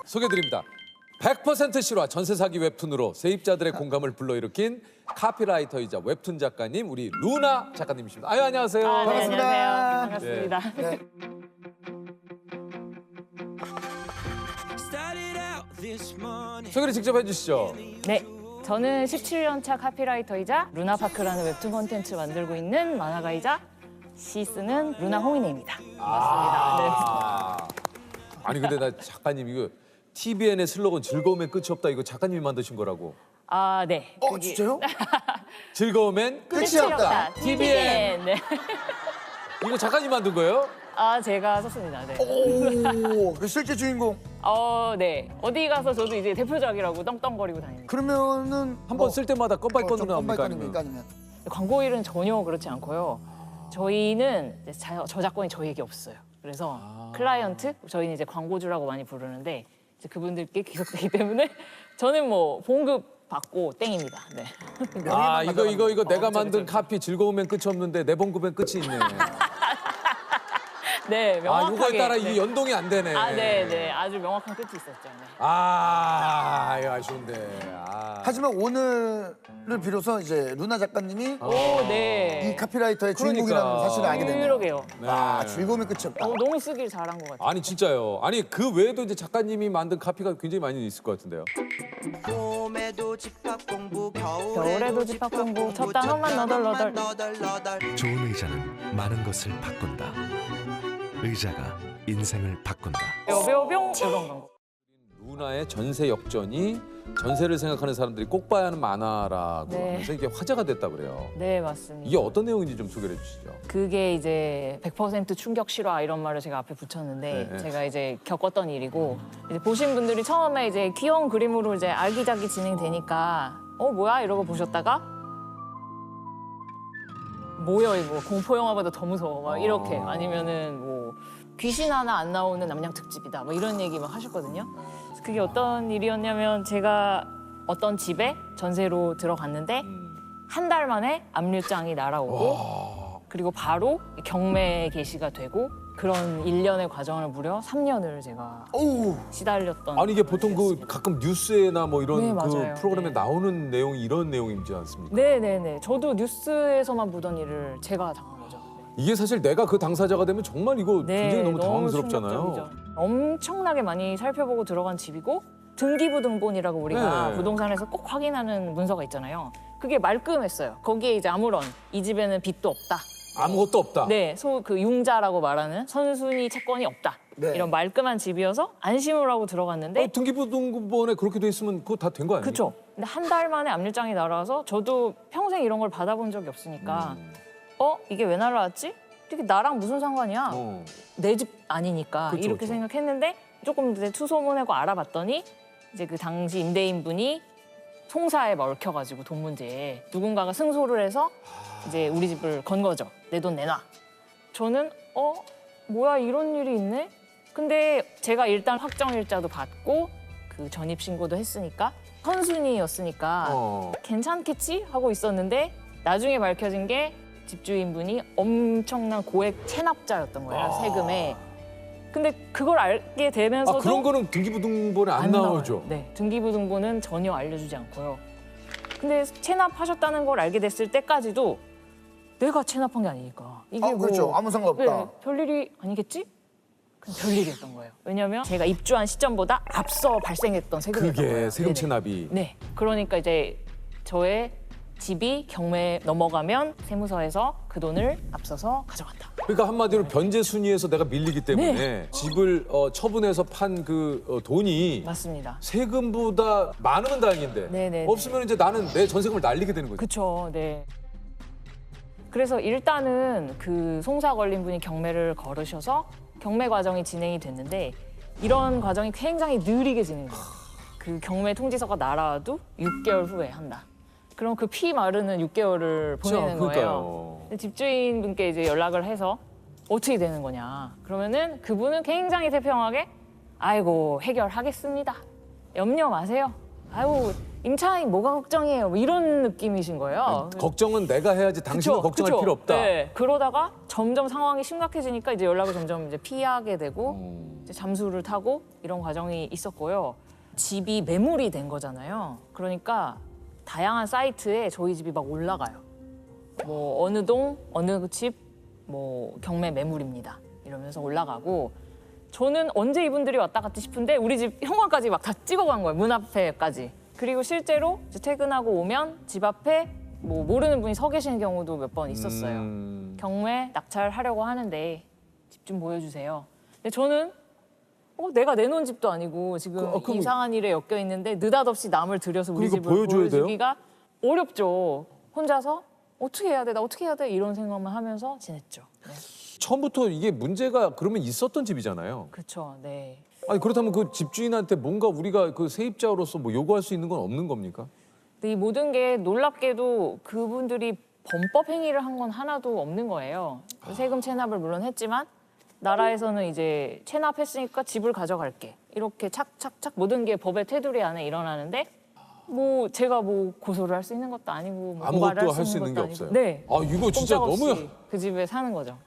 소개드립니다. 100% 실화 전세 사기 웹툰으로 세입자들의 공감을 불러일으킨 카피라이터이자 웹툰 작가님 우리 루나 작가님이십니다. 아유 안녕하세요. 네, 반갑습니다. 안녕하세요. 반갑습니다. 네. 소개를 직접 해주시죠. 네, 저는 17년 차 카피라이터이자 루나파크라는 웹툰 콘텐츠 만들고 있는 만화가이자 시 쓰는 루나 홍인혜입니다. 반갑습니다. 아니 근데 나 작가님 이거 TVN의 슬로건 즐거움엔 끝이 없다 이거 작가님이 만드신 거라고. 아, 네. 진짜요? 즐거움엔 끝이 없다. TVN. 네. 이거 작가님 만든 거예요? 아, 제가 썼습니다. 네. 오, 그 실제 주인공. 네. 어디 가서 저도 이제 대표작이라고 떵떵거리고 다닙니다. 그러면은 한 번 쓸 때마다 껌바이 건으로 나옵니까? 껌바이 아니면? 광고 일은 전혀 그렇지 않고요. 저희는 이제 저작권이 저희에게 없어요. 그래서 클라이언트, 저희는 이제 광고주라고 많이 부르는데 이제 그분들께 귀속되기 때문에 저는 뭐 봉급 받고 땡입니다. 네. 아 이거 내가 만든 그쵸. 카피 즐거움엔 끝이 없는데 내 봉급엔 끝이 있네. 네, 명확하게. 이거에 따라 네. 이게 연동이 안 되네. 네. 아주 명확한 끝이 있었죠. 네. 이거 아쉬운데. 하지만 오늘을 비로소 이제 루나 작가님이 오, 네. 이 카피라이터의 그러니까. 주인공이라는 사실을 알게 됐네요. 그러게요. 아, 즐거움이 끝이 없다. 너무 쓰길 잘한 것 같아요. 아니 진짜요. 아니 그 외에도 이제 작가님이 만든 카피가 굉장히 많이 있을 것 같은데요. 봄에도 집합 공부 겨울에도 집합 공부 첫 단어만 너덜너덜. 좋은 의자는 많은 것을 바꾼다. 의자가 인생을 바꾼다. 뿅뿅뿅 이런 거. 루나의 전세 역전이 전세를 생각하는 사람들이 꼭 봐야 하는 만화라고 네. 하면서 이게 화제가 됐다 그래요. 네, 맞습니다. 이게 어떤 내용인지 좀 소개해 주시죠. 그게 이제 100% 충격 실화 이런 말을 제가 앞에 붙였는데 네. 제가 이제 겪었던 일이고 이제 보신 분들이 처음에 이제 귀여운 그림으로 이제 아기자기 진행되니까 뭐야 이러고 보셨다가 뭐야 이거 공포 영화보다 더 무서워 막 이렇게 아니면은 뭐 귀신 하나 안 나오는 남양 특집이다 뭐 이런 얘기 막 하셨거든요. 그래서 그게 어떤 일이었냐면 제가 어떤 집에 전세로 들어갔는데 한 달 만에 압류장이 날아오고 그리고 바로 경매 개시가 되고 그런 일련의 과정을 무려 3년을 제가 오우. 시달렸던. 아니 이게 보통 그 가끔 뉴스에나 뭐 이런 네, 그 맞아요. 프로그램에 네. 나오는 내용이 이런 내용이지 않습니까? 네네네. 저도 뉴스에서만 보던 일을 제가 당한 거죠. 이게 사실 내가 그 당사자가 되면 정말 이거 네, 굉장히 너무 당황스럽잖아요. 충격적이죠. 엄청나게 많이 살펴보고 들어간 집이고 등기부등본이라고 우리가 네. 부동산에서 꼭 확인하는 문서가 있잖아요. 그게 말끔했어요. 거기에 이제 아무런 이 집에는 빚도 없다. 아무것도 없다. 네, 그 융자라고 말하는 선순위 채권이 없다. 네. 이런 말끔한 집이어서 안심을 하고 들어갔는데 등기부등본에 그렇게 돼 있으면 그거 다 된 거 아니에요? 그쵸. 근데 한 달 만에 압류장이 날아와서 저도 평생 이런 걸 받아본 적이 없으니까 이게 왜 날아왔지? 이게 나랑 무슨 상관이야? 내 집 아니니까 그쵸, 이렇게 그쵸. 생각했는데 조금 이제 투소문하고 알아봤더니 이제 그 당시 임대인분이 송사에 얽혀가지고 돈 문제에 누군가가 승소를 해서 이제 우리 집을 건 거죠. 내 돈 내놔. 저는 뭐야 이런 일이 있네? 근데 제가 일단 확정일자도 받고 그 전입신고도 했으니까 선순위였으니까 괜찮겠지? 하고 있었는데 나중에 밝혀진 게 집주인분이 엄청난 고액 체납자였던 거예요, 세금에. 근데 그걸 알게 되면서도 그런 거는 등기부등본에 안 나오죠. 나와요. 네, 등기부등본은 전혀 알려주지 않고요. 근데 체납하셨다는 걸 알게 됐을 때까지도 내가 체납한 게 아니니까. 이게 그렇죠. 아무 상관없다. 네, 별일이 아니겠지? 그냥 별일이었던 거예요. 왜냐면 제가 입주한 시점보다 앞서 발생했던 세금이었던 그게 거예요. 세금 네네. 체납이. 네, 그러니까 이제 저의 집이 경매에 넘어가면 세무서에서 그 돈을 앞서서 가져간다. 그러니까 한마디로 변제 순위에서 내가 밀리기 때문에 네. 집을 처분해서 판 그 돈이 맞습니다. 세금보다 많으면 다행인데 네네네. 없으면 이제 나는 내 전세금을 날리게 되는 거죠. 그쵸, 네. 그래서 일단은 그 송사 걸린 분이 경매를 걸으셔서 경매 과정이 진행이 됐는데 이런 과정이 굉장히 느리게 진행돼요. 그 경매 통지서가 날아와도 6개월 후에 한다. 그럼 그 피 마르는 6개월을 보내는 거예요. 그러니까요. 근데 집주인분께 이제 연락을 해서 어떻게 되는 거냐. 그러면은 그분은 굉장히 태평하게 아이고 해결하겠습니다. 염려 마세요. 아유 임차인 뭐가 걱정이에요 뭐 이런 느낌이신 거예요. 걱정은 내가 해야지 당신은 그쵸, 걱정할 그쵸. 필요 없다. 네. 그러다가 점점 상황이 심각해지니까 이제 연락을 점점 이제 피하게 되고 이제 잠수를 타고 이런 과정이 있었고요. 집이 매물이 된 거잖아요. 그러니까 다양한 사이트에 저희 집이 막 올라가요. 뭐 어느 동, 어느 집, 뭐 경매 매물입니다. 이러면서 올라가고 저는 언제 이분들이 왔다 갔지 싶은데 우리 집 현관까지 막 다 찍어간 거예요. 문 앞에까지. 그리고 실제로 이제 퇴근하고 오면 집 앞에 뭐 모르는 분이 서 계시는 경우도 몇 번 있었어요. 경매 낙찰하려고 하는데 집 좀 보여주세요. 근데 저는 내가 내놓은 집도 아니고 지금 그럼- 이상한 일에 엮여 있는데 느닷없이 남을 들여서 우리 그러니까 집을 보여줘야 돼요? 보여주기가 어렵죠. 혼자서 어떻게 해야 돼? 나 어떻게 해야 돼? 이런 생각만 하면서 지냈죠. 네. 처음부터 이게 문제가 그러면 있었던 집이잖아요. 그렇죠. 네. 아니 그렇다면 그 집주인한테 뭔가 우리가 그 세입자로서 뭐 요구할 수 있는 건 없는 겁니까? 근데 이 모든 게 놀랍게도 그분들이 범법 행위를 한 건 하나도 없는 거예요. 세금 체납을 물론 했지만 나라에서는 이제 체납했으니까 집을 가져갈게. 이렇게 착착착 모든 게 법의 테두리 안에 일어나는데 뭐 제가 뭐 고소를 할 수 있는 것도 아니고 뭐 고발을 아무것도 할 수 있는 게 것도 없어요. 아니고. 네. 아 이거 진짜 꼼짝없이 너무 그 집에 사는 거죠.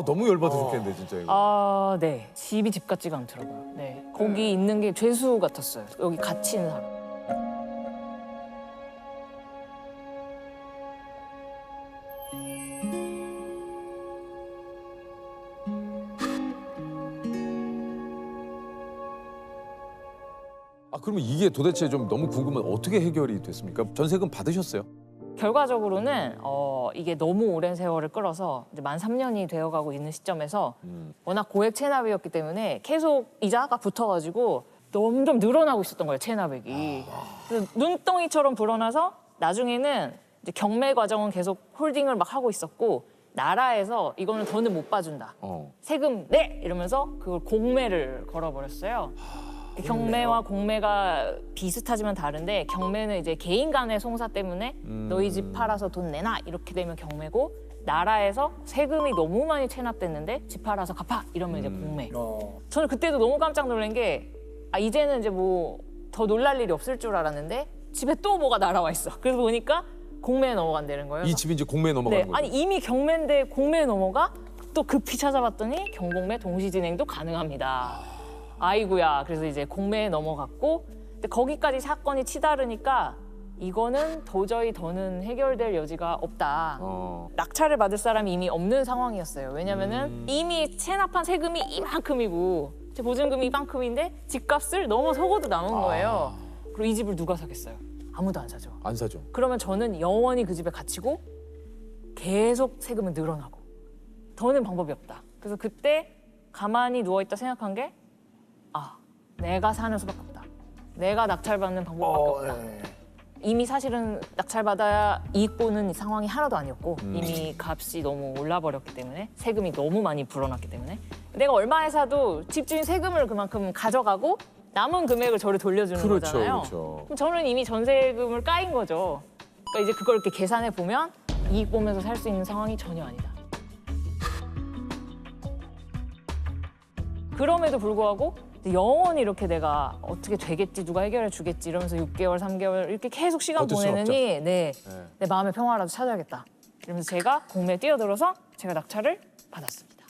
너무 열받아 죽겠는데 진짜 이거. 아, 네. 집이 집 같지가 않더라고요. 네. 거기 있는 게 죄수 같았어요. 여기 갇힌 사람. 그러면 이게 도대체 좀 너무 궁금한 어떻게 해결이 됐습니까? 전세금 받으셨어요? 결과적으로는 이게 너무 오랜 세월을 끌어서 이제 만 3년이 되어가고 있는 시점에서 워낙 고액 체납이었기 때문에 계속 이자가 붙어가지고 점점 늘어나고 있었던 거예요, 체납액이. 그래서 눈덩이처럼 불어나서 나중에는 이제 경매 과정은 계속 홀딩을 막 하고 있었고 나라에서 이거는 더는 못 봐준다. 세금 내! 이러면서 그걸 공매를 걸어버렸어요. 경매와 공매가 비슷하지만 다른데 경매는 이제 개인 간의 송사 때문에 너희 집 팔아서 돈 내놔 이렇게 되면 경매고 나라에서 세금이 너무 많이 체납됐는데 집 팔아서 갚아 이러면 이제 공매. 저는 그때도 너무 깜짝 놀란 게 이제는 이제 뭐 더 놀랄 일이 없을 줄 알았는데 집에 또 뭐가 날아와 있어. 그래서 보니까 공매에 넘어간다는 거예요. 이 집이 이제 공매에 넘어가는 네, 거죠? 아니 이미 경매인데 공매에 넘어가? 또 급히 찾아봤더니 경공매 동시 진행도 가능합니다. 아이고야. 그래서 이제 공매에 넘어갔고 근데 거기까지 사건이 치달으니까 이거는 도저히 더는 해결될 여지가 없다. 낙찰을 받을 사람이 이미 없는 상황이었어요. 왜냐면은 이미 체납한 세금이 이만큼이고 제 보증금이 이만큼인데 집값을 넘어서고도 남은 거예요. 그리고 이 집을 누가 사겠어요? 아무도 안 사죠. 안 사죠. 그러면 저는 영원히 그 집에 갇히고 계속 세금은 늘어나고 더는 방법이 없다. 그래서 그때 가만히 누워있다 생각한 게 내가 사는 수밖에 없다. 내가 낙찰받는 방법밖에 없다. 이미 사실은 낙찰받아야 이익 보는 상황이 하나도 아니었고 이미 값이 너무 올라버렸기 때문에 세금이 너무 많이 불어났기 때문에 내가 얼마에 사도 집주인 세금을 그만큼 가져가고 남은 금액을 저를 돌려주는 그렇죠, 거잖아요. 그렇죠. 그럼 저는 이미 전세금을 까인 거죠. 그러니까 이제 그걸 이렇게 계산해 보면 이익 보면서 살 수 있는 상황이 전혀 아니다. 그럼에도 불구하고 영원히 이렇게 내가 어떻게 되겠지, 누가 해결해 주겠지 이러면서 6개월, 3개월 이렇게 계속 시간 버틸 수 보내느니 내 마음의 평화라도 찾아야겠다. 이러면서 제가 공매에 뛰어들어서 제가 낙찰을 받았습니다.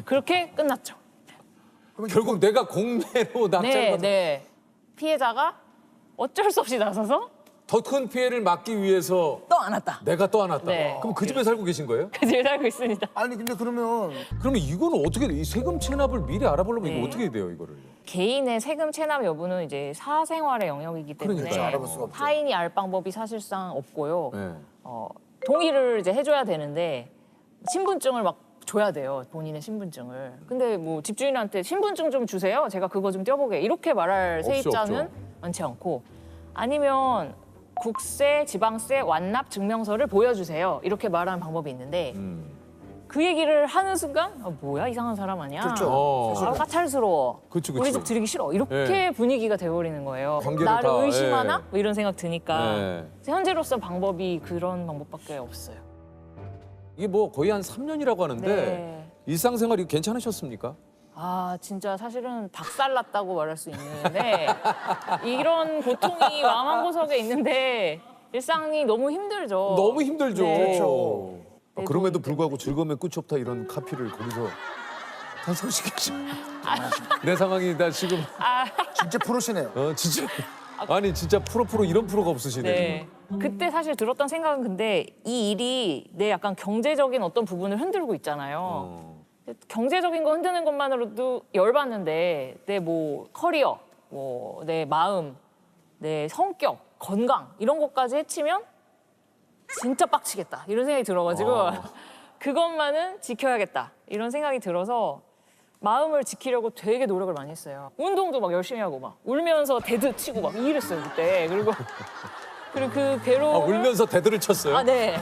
그렇게 끝났죠. 결국 내가 공매로 낙찰을 받아 네. 피해자가 어쩔 수 없이 나서서 더 큰 피해를 막기 위해서 또 안 왔다. 내가 떠안았다. 네. 그럼 그 집에 살고 계신 거예요? 그 집에 살고 있습니다. 아니 근데 그러면 그러면 이거는 어떻게 돼? 이 세금 체납을 미리 알아보려면 네. 이거 어떻게 돼요, 이거를? 개인의 세금 체납 여부는 이제 사생활의 영역이기 때문에 그러니까요. 알아볼 수가 없죠. 타인이 알 방법이 사실상 없고요. 네. 동의를 이제 해줘야 되는데 신분증을 막 줘야 돼요. 본인의 신분증을. 근데 뭐 집주인한테 신분증 좀 주세요. 제가 그거 좀 떼어보게. 이렇게 말할 없죠, 세입자는 없죠. 많지 않고 아니면 국세, 지방세, 완납 증명서를 보여주세요. 이렇게 말하는 방법이 있는데 그 얘기를 하는 순간 뭐야 이상한 사람 아니야? 그렇죠. 까탈스러워. 그치, 그치. 우리 집 들이기 싫어. 이렇게 네. 분위기가 돼버리는 거예요. 관계를 나를 다, 의심하나? 예. 뭐 이런 생각 드니까 네. 현재로서 방법이 그런 방법밖에 없어요. 이게 뭐 거의 한 3년이라고 하는데 네. 일상생활이 괜찮으셨습니까? 아 진짜 사실은 박살났다고 말할 수 있는데 이런 고통이 마음 한구석에 있는데 일상이 너무 힘들죠. 너무 힘들죠. 네. 그렇죠. 그럼에도 불구하고 즐거움의 끝이 없다 이런 카피를 거기서 탄생시키죠. 내 상황이 나 지금 진짜 프로시네요. 진짜 아니 진짜 프로 이런 프로가 없으시네. 네. 그때 사실 들었던 생각은 근데 이 일이 내 약간 경제적인 어떤 부분을 흔들고 있잖아요. 경제적인 거 흔드는 것만으로도 열받는데 내 뭐 커리어, 뭐 내 마음, 내 성격, 건강 이런 것까지 해치면 진짜 빡치겠다 이런 생각이 들어가지고 그것만은 지켜야겠다 이런 생각이 들어서 마음을 지키려고 되게 노력을 많이 했어요. 운동도 막 열심히 하고 막 울면서 데드 치고 막 이랬어요 그때. 그리고 그 괴로움 울면서 대들을 쳤어요. 아 네.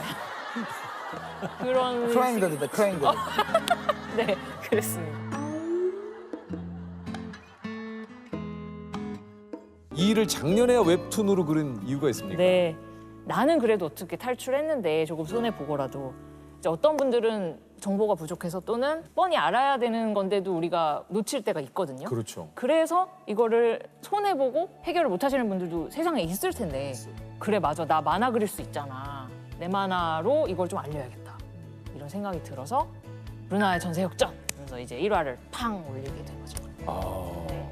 그런 크라잉 데드다, 크라잉 데드. 네 그랬습니다. 이 일을 작년에야 웹툰으로 그린 이유가 있습니까? 네. 나는 그래도 어떻게 탈출했는데 조금 손해 보고라도 이제 어떤 분들은 정보가 부족해서 또는 뻔히 알아야 되는 건데도 우리가 놓칠 때가 있거든요. 그렇죠. 그래서 이거를 손해 보고 해결을 못 하시는 분들도 세상에 있을 텐데 그래 맞아 나 만화 그릴 수 있잖아. 내 만화로 이걸 좀 알려야겠다. 이런 생각이 들어서 루나의 전세 역전 그래서 이제 1화를 팡 올리게 된 거죠. 네.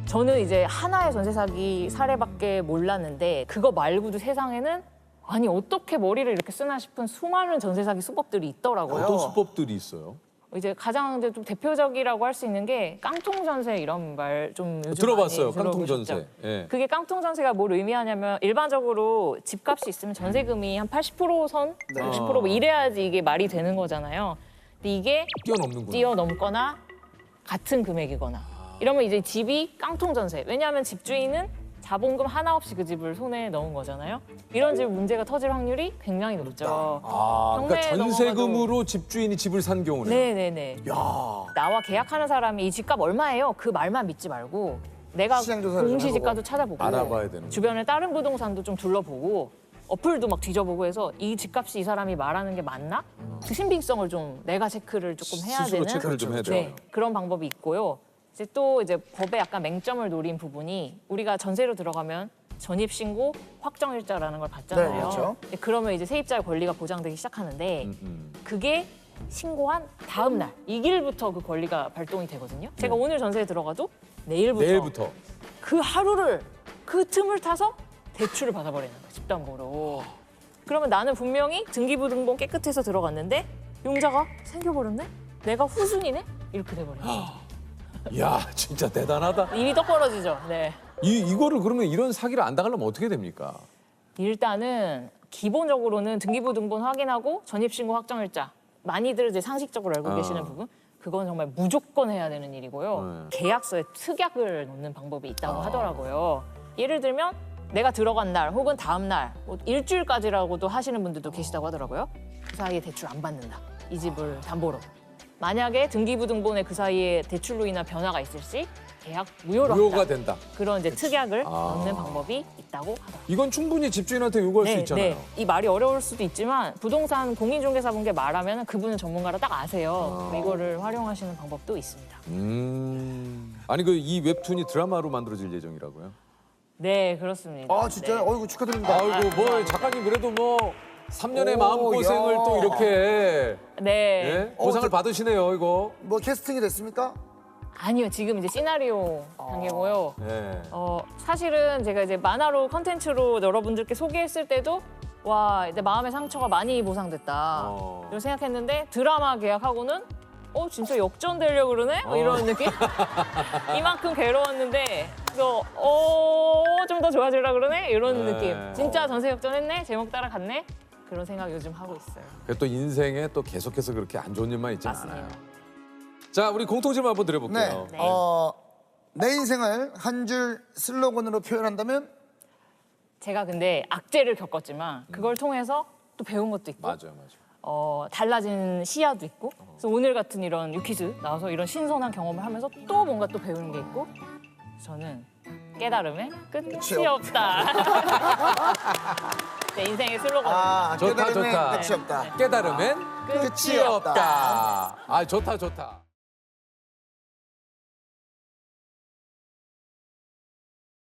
저는 이제 하나의 전세 사기 사례밖에 몰랐는데 그거 말고도 세상에는 아니 어떻게 머리를 이렇게 쓰나 싶은 수많은 전세 사기 수법들이 있더라고요. 어떤 수법들이 있어요? 이제 가장 이제 좀 대표적이라고 할 수 있는 게 깡통 전세 이런 말 좀 요즘 들어봤어요. 많이 깡통 들어보셨죠? 전세. 예. 그게 깡통 전세가 뭘 의미하냐면 일반적으로 집값이 있으면 전세금이 한 80%선, 60%뭐 이래야지 이게 말이 되는 거잖아요. 근데 이게 뛰어넘는구나. 뛰어넘거나 같은 금액이거나 이러면 이제 집이 깡통 전세. 왜냐하면 집주인은 자본금 하나 없이 그 집을 손에 넣은 거잖아요. 이런 집 문제가 터질 확률이 굉장히 높죠. 그러니까 경매에 전세금으로 집주인이 집을 산 경우는 네네네. 나와 계약하는 사람이 이 집값 얼마예요? 그 말만 믿지 말고 내가 시장 조사를 좀 공시지가도 찾아보고 알아봐야 되는 주변에 다른 부동산도 좀 둘러보고 어플도 막 뒤져보고 해서 이 집값이 이 사람이 말하는 게 맞나? 그 신빙성을 좀 내가 체크를 조금 해야 스스로 되는 체크를 좀 해야 돼요. 네, 그런 방법이 있고요. 이제 또 이제 법에 약간 맹점을 노린 부분이 우리가 전세로 들어가면 전입신고 확정일자라는 걸 받잖아요. 네, 그렇죠. 그러면 이제 세입자의 권리가 보장되기 시작하는데 그게 신고한 다음 날 이 길부터 그 권리가 발동이 되거든요. 제가 오늘 전세에 들어가도 내일부터 그 하루를 그 틈을 타서 대출을 받아버리는 거예요. 집담보로. 그러면 나는 분명히 등기부등본 깨끗해서 들어갔는데 용자가 생겨버렸네? 내가 후순이네? 이렇게 돼버려요. 야 진짜 대단하다. 입이 떡 벌어지죠. 네. 이거를 그러면 이런 사기를 안 당하려면 어떻게 됩니까? 일단은 기본적으로는 등기부등본 확인하고 전입신고 확정일자. 많이들 이제 상식적으로 알고 계시는 부분. 그건 정말 무조건 해야 되는 일이고요. 계약서에 특약을 넣는 방법이 있다고 하더라고요. 예를 들면 내가 들어간 날 혹은 다음 날 뭐 일주일까지라고도 하시는 분들도 계시다고 하더라고요. 그 사이에 대출 안 받는다. 이 집을 담보로. 만약에 등기부등본에 그 사이에 대출로 인한 변화가 있을 시 계약 무효로 무효가 한다. 된다. 그런 이제 특약을 넣는 방법이 있다고 하더라고요. 이건 충분히 집주인한테 요구할 수 있잖아요. 이 말이 어려울 수도 있지만 부동산 공인중개사분께 말하면 그분은 전문가라 딱 아세요. 이거를 활용하시는 방법도 있습니다. 아니 그 이 웹툰이 드라마로 만들어질 예정이라고요? 네, 그렇습니다. 아, 진짜요? 네. 어이구, 축하드립니다. 아이고 뭐 작가님 그래도 뭐 3년의 오, 마음고생을 야. 또 이렇게 네. 예? 보상을 받으시네요 이거. 뭐 캐스팅이 됐습니까? 아니요, 지금 이제 시나리오 단계고요. 예. 사실은 제가 이제 만화로 컨텐츠로 여러분들께 소개했을 때도 와, 내 마음의 상처가 많이 보상됐다. 이런 생각했는데 드라마 계약하고는 진짜 역전되려고 그러네? 뭐 이런 느낌? 이만큼 괴로웠는데 그래서 좀 더 좋아지려고 그러네? 이런 네. 느낌. 진짜 전세 역전했네? 제목 따라갔네? 그런 생각 요즘 하고 있어요. 또 인생에 또 계속해서 그렇게 안 좋은 일만 있지 맞습니다. 않아요. 자 우리 공통질문 한번 네. 드려볼게요. 네. 내 인생을 한 줄 슬로건으로 표현한다면? 제가 근데 악재를 겪었지만 그걸 통해서 또 배운 것도 있고 맞아요. 달라진 시야도 있고 그래서 오늘 같은 이런 유퀴즈 나와서 이런 신선한 경험을 하면서 또 뭔가 또 배우는 게 있고 저는 깨달음에 끝이 끝이 없다. 내 인생의 슬로건. 아, 좋다, 깨달음엔 좋다. 끝이 없다. 깨달음엔 끝이 끝이 없다. 아, 좋다, 좋다.